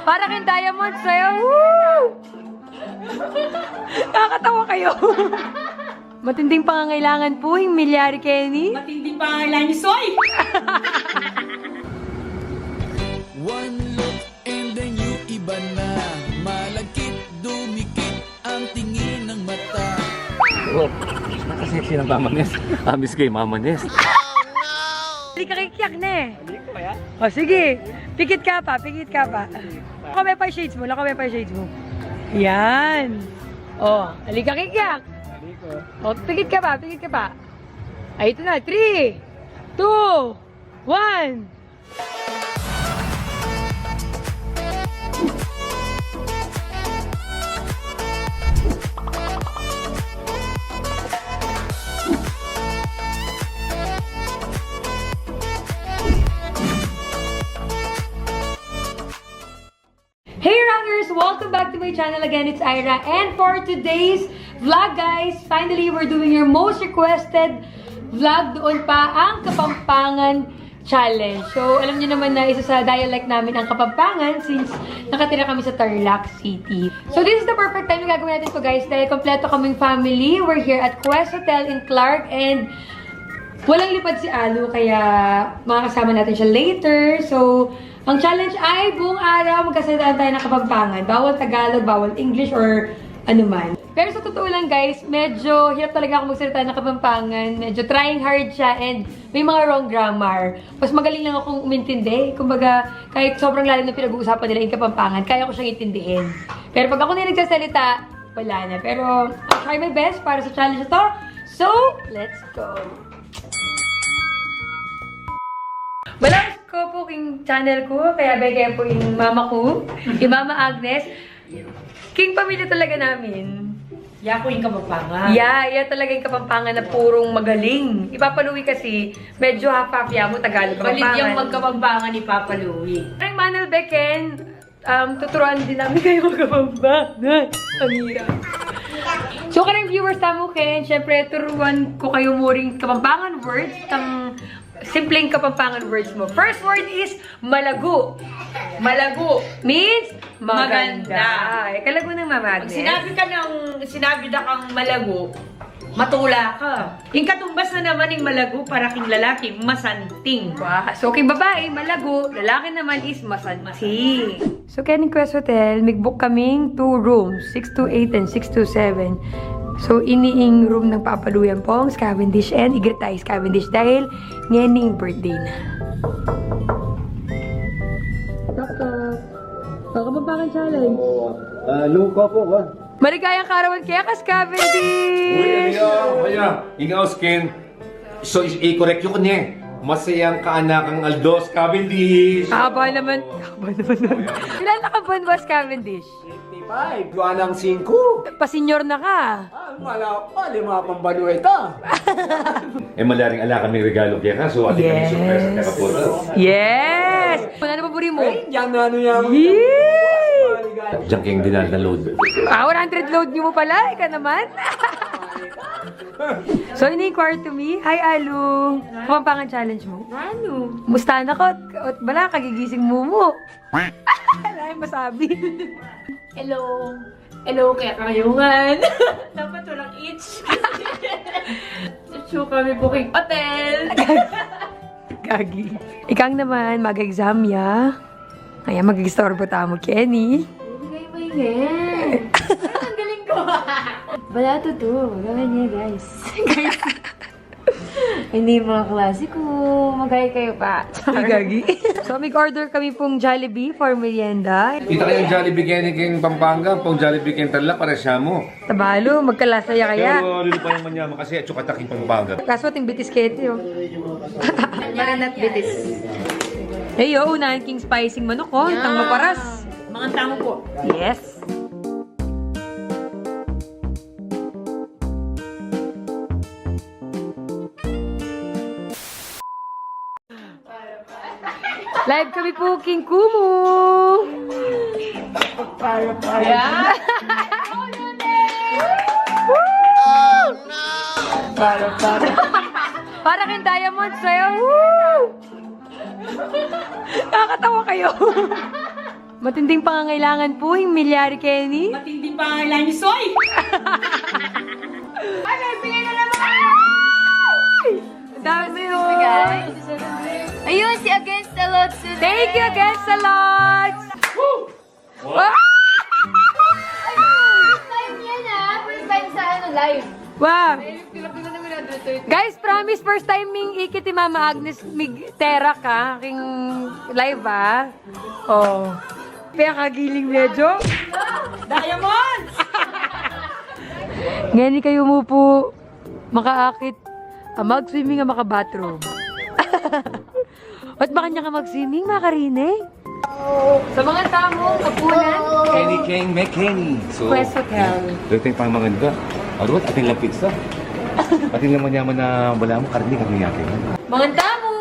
Para kang diamond sa'yo. Woo! Nakakatawa kayo. Matinding pangangailangan po yung milyari, Kenny. Matinding pangangailangan ni Soy! One look and then you iba na. Malagkit, dumikit ang tingin ng mata. Oh, nakasexy ng Mama Ness. Amis kay Mama Ness. Hindi ka kikiyak na eh. O sige, pikit ka pa. Lakaway pa yung shades mo. Yan. O, halika kikiyak. O, pikit ka pa. Ay, ito na. 3, 2, 1. Hey Rockers! Welcome back to my channel again. It's Ira. And for today's vlog, guys, finally we're doing your most requested vlog. Doon pa ang Kapampangan Challenge. So, alam niyo naman na isa sa dialect namin ang Kapampangan since nakatira kami sa Tarlac City. So, this is the perfect time na gagawin natin to, guys, dahil kompleto kaming family. We're here at Quest Hotel in Clark and walang lipad si Alu, kaya makakasama natin siya later. So, ang challenge ay buong araw magkasalitaan tayo ng Kapampangan. Bawal Tagalog, bawal English, or ano man. Pero sa totoo lang, guys, medyo hirap talaga ako magsalita ng Kapampangan. Medyo trying hard siya and may mga wrong grammar. Mas magaling lang akong umintindi. Kumbaga, kahit sobrang lalim na pinag-uusapan nila yung Kapampangan, kaya ko siyang intindihin. Pero pag ako na nagsasalita, wala na. Pero I'll try my best para sa challenge na to. So, let's go! Balance ko po yung channel ko, kaya bigay po yung mama ko, yung Mama Agnes. King pamilya talaga namin. Yako yung Kapampangan. Yeah, talaga yung Kapampangan na purong magaling. Ipapaluwi kasi, medyo half-half mo, Tagalog, Balit Kapampangan. yung magkapampangan ni Papa Louie. Ang Manel Beken, tuturuan din namin kayo magkapampangan. Amira. So, karang viewers, tamo Ken, syempre, turuan ko kayo muring Kapampangan words, simpleng Kapampangan words mo. First word is malago. Malago means maganda. Kalago ng Mama Agnes. Sinabi na kang malago, matula ka. Yung katumbas na naman yung malago para king lalaki, masanting. Wow. So, kay babae, malago. Lalaki naman is masanti. So, kaya ng Quest Hotel, mag-book kaming 2 rooms. 628 and 627. So, iniing room ng papaluyan po ang Cavendish and igritay Cavendish dahil ngayon birthday na. Tok-tok. Kapampangan challenge. Luka po ka. Maligayang karawan kaya kas Cavendish! Kaya, ikaw skin. So, i-correct yun niya. Masayang kaanakang Aldos Cavendish. Haba naman. Ilan na ka buwan ba Cavendish? 55, gawa ng 5. Pasenyor na ka. Wala pa, 5 pang balueta. Malaring ala kami regalo kaya ka. So, ating kami surprise at kakapunta. Yes! Ano na paburi mo? Ay, diyan na ano yan. Yee! Diyan kayong dinal na load. 100 load niyo mo pala. Ika naman. So, ini-inquire to me. Hi, Alu. Kapampangan challenge mo. Ano? Musta na ko? At bala, kagigising mo. Wala yung masabi. Hello. Hello, kaya kayungan. Dapat walang itch. So, kami booking hotel. Gagi. Ikang naman, mag-exam ya. Kaya mag-istorbo tamo, Kenny. Hindi kayo maingay. Ang galing ko. Balato to. Gawin niya, guys. Hindi mga klase ko. Magay kayo pa. Ay, gagi. So, mag-order kami pong Jollibee for merienda. Kita kayong Jollibee kayong Pampanga, pang Jollibee kayong Tarlac, para siya mo. Tabalo, magkalasaya kaya. Pero lalo pa yung manyaman kasi at tsukataking Pampanga. Kaso ating bitis kete, oh. Maranat bitis. Hey, yo, unahin king spicing manok, oh. Tang maparas. Mga tamo po. Yes. Live kami po, King Kumu! Yeah. Para kang diamond sa'yo! Woo! Nakakatawa kayo. Matinding pangangailangan po yung milyari Kenny. Matindi pa ang kailangan ni Soy! Ano, bigay na naman! Ang dami yun. Ayun, si Against the Lots. Thank you against the lots! Wow! First time yan First time sa live. Wow! Guys, promise, first time ming ikiti Mama Agnes mig terak ha, aking live ha. Oh. Kaya kagiling medyo. Diamond! Ngayon kayo mo po makaakit, mag-swimming ang maka-bathroom. At baka niya ka mag-swimming, makarine? Sa mga tamong kapunan, Kenny King, may Kenny. So, Quest Hotel. doon tayong pangmaganda. Arot, ating lang pizza. Ating lang manyaman na wala mo, karni kami yakin. Mga tamo!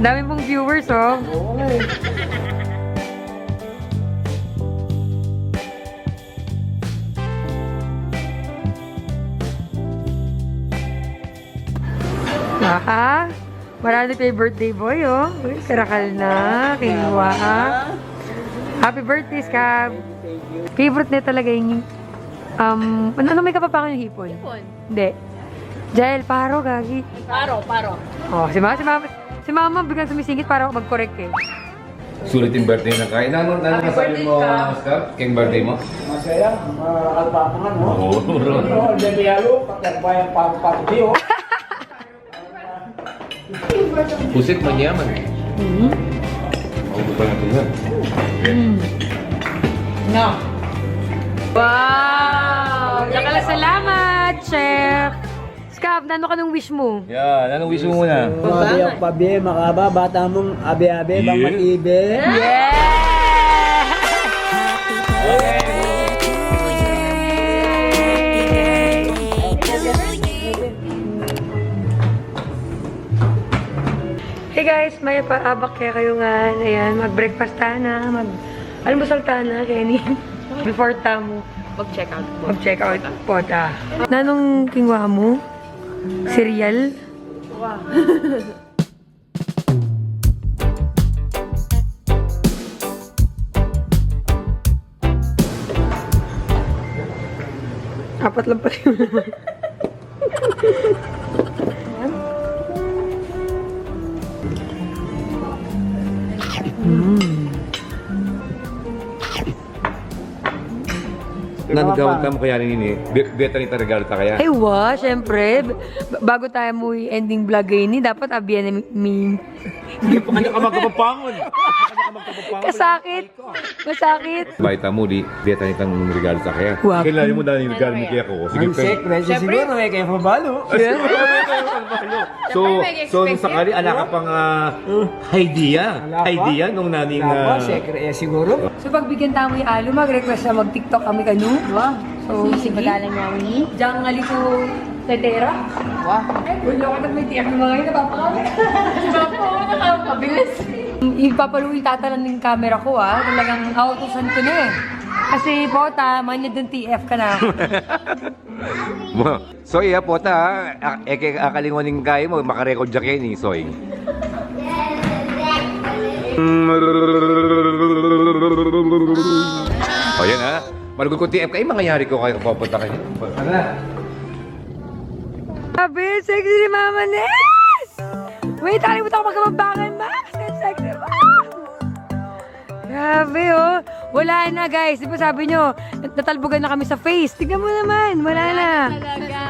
Dami pong viewers, oh. Aha. Marami kay birthday boy, oh. Uy, karakal na. Kinuha. Happy birthday, Scab. Favorite niya talaga yung... ano may kapapangan yung hipon? Hipon. Hindi. Jael, paro, gagi. Paro. Oh, si mama biglang sumisingit para ako mag-correct eh. Sulit yung birthday na kain. Ano nasabi mo, Scott? King birthday mo? Masaya, alpapangan mo. Oo, bro. Ano, Demialo, pagkakbayang pang-pang-di, oh. Pusit manyaman. Ako pa natin yan. No. Wow! Salamat, Chef! Scab, nano ka ng wish mo? Yan, anong wish mo muna? Mabi ang pabi, makaba, bata mong abe-abe, bang Yeah. matibe. Yeah! Hey guys, may paabak kaya kayo nga. Ayan, mag-breakfast na, almusal na, Kenny. Before tamo. Mag-check out. Mag-check out po ta. Nanong kingwa mo? Cereal? Apat lang pala yun. Nanagawag ka mo kaya rin ini. Beta rin regalo ta kaya. Ay, wa, syempre. Bago tayo mo ending vlog ini, dapat abiyan na mi... Hindi pa kanya ka magkapapangon. Kasakit. Masakit. Baita mo di, beta rin kang regalo ta kaya. Wag. Kailan mo na yung regalo mo kaya ko. Sige, Ang sekre, siguro may kayo pabalo. So nung sakali, anak ka pang idea. Idea nung naning... Ako, sekre, siguro. So, pagbigyan tayo yung alo, mag-request na mag-tiktok kami kanu. So, sige. niya ni. Diyan nga liko tetera. Ay, wala ko na may tiyak ng mga yun, napapakami. Nakakabilis. Ipapaluin tatalan ng camera ko talagang autusan ko na eh. Kasi pota, manya dun TF ka na. Soy, pota akalingoning kayo mo, makarecord dyan kayo ni Soy. O yan ha, malugod ko TF kayo, mangyayari ko kayo papunta kayo. Ano? Sabi, sexy ni Mama Ness! Wait, nakalimutan ko magkamambangan, ma! Sexy mo! Grabe, oh. Wala na, guys. Di ba sabi nyo, natalbogan na kami sa face. Tignan mo naman, wala na. Talaga.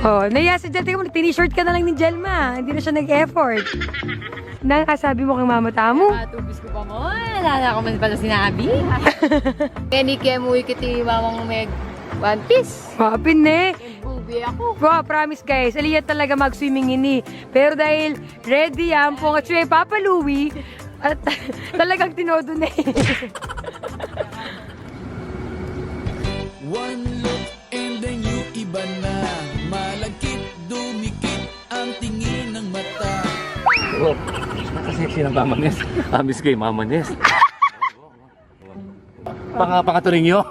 Oh, naiya si Jel. Tignan mo, t-shirt ka na lang ni Jelma. Hindi na siya nag-effort. Nakasabi mo kay Mama Tamu. Tubis ko pa mo. Nalala ko man pala sinabi. Kaya ni Kaya mo ikiti mamang may One Piece. Mapin eh. Bubi ako. Wow, promise guys, aliyat talaga mag-swimming ini. Pero dahil ready yan po at siya Papa Louie, at talagang tinodo na eh. One look and then you iba na. Malagkit, dumikit ang tingin ng mata. sexy ng Mama Nest. Miss kay Mama Nest. Pangaturing nyo.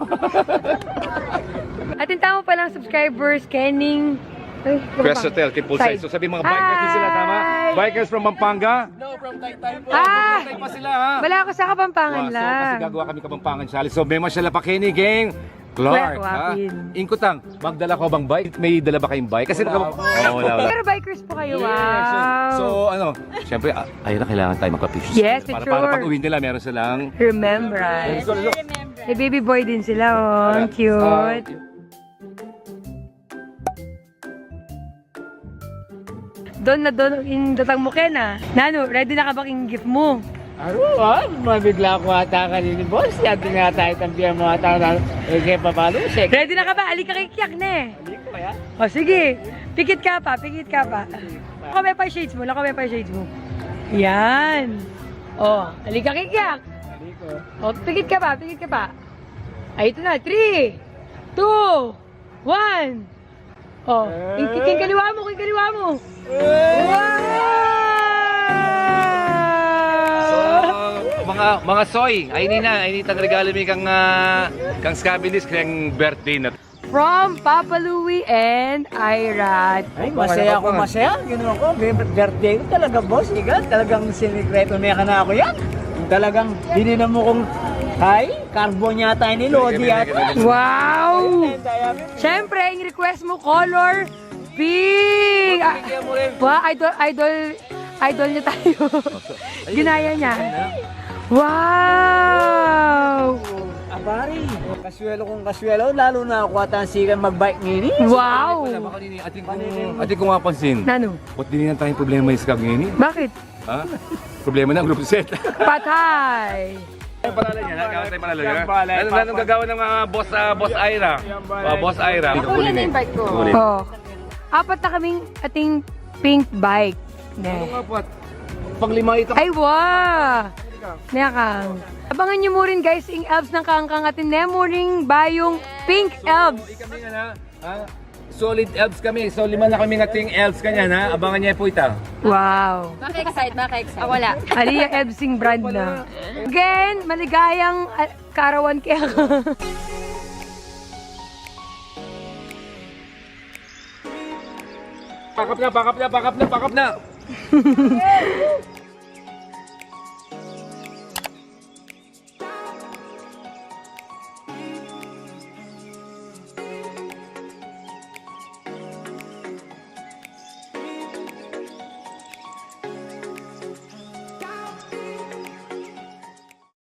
At yung tama palang subscribers, Kenning. Ay, Quest Hotel, kay Poolside. So sabi mga bikers din sila, tama? Bikers from Pampanga. Ah! Tayo pa sila, ha? Wala ako sa Kapampangan So, kasi lang. gagawa kami Kapampangan challenge. So, may masyala pa Kenny, gang. Clark, ha? Wapin. Inkutang, magdala ko bang bike? May dala ba kayong bike? Kasi wala. Wala. Pero bikers po kayo, Yes. wow. So, ano, syempre, ayun na kailangan tayo magpa-picture. Yes, para, picture. para pag-uwi nila, meron silang... Remembrance. Look. May baby boy din sila, oh. Ang cute. Doon na doon, indatang mo, Ken, ah. Nano, ready na ka ba king gift mo? Mabigla ko ata kanini, boss. Yan din nga tayo tampiyan mo ata na kaya papalo. Check. Ready na ka ba? Ali ka kikiyak na eh. Hindi ko kaya. O sige, pikit ka pa, pikit ka pa. Lakamay pa yung shades mo, lakamay pa yung shades mo. Yan. O, ali ka kikiyak. Hindi ko. O, pikit ka pa, pikit ka pa. Ay, ito na, 3, 2, 1. O, king kaliwa mo, king kaliwa mo. Mga soy, ay ni regalo mi kang Scabilis kang birthday na. From Papa Louie and Ira. Ay, masaya ako, masaya. Ginawa ko, birthday ko talaga, boss. Ika, talagang sinikreto na na ako yan. Talagang bininan mo kong, ay, carbon yata ni Lodi yata. Wow! Siyempre, yung request mo, color pink! Wow, idol niya tayo. Ginaya niya. Wow! Abari, kaswelo kong kaswelo, lalo na ako at ang sigan mag-bike ngini. Wow! Ating kung mapansin, Nano? ba't din na tayong problema yung skag ngayon? Bakit? Ha? Problema ng group set. Patay! Ay, palala niya, gawin tayo palala niya. Anong gagawa ng mga boss Ira? Boss Ira. Kunin na yung bike ko. Oh. Apat na kaming ating pink bike. Ne. Nga po at paglima ito. Ay, wow! Nekang. Abangan nyo mo rin guys, yung elves ng Kangkang at mo ring bayong pink elves. Kami nga na, ha? Solid elves kami. So, 5 na kami ngating elves kanya na. Abangan niya po ita. Wow! Maka-excite, maka-excite. Wala. Aliyah Elvesing brand na. Again, maligayang karawan kaya ka. Pakap na.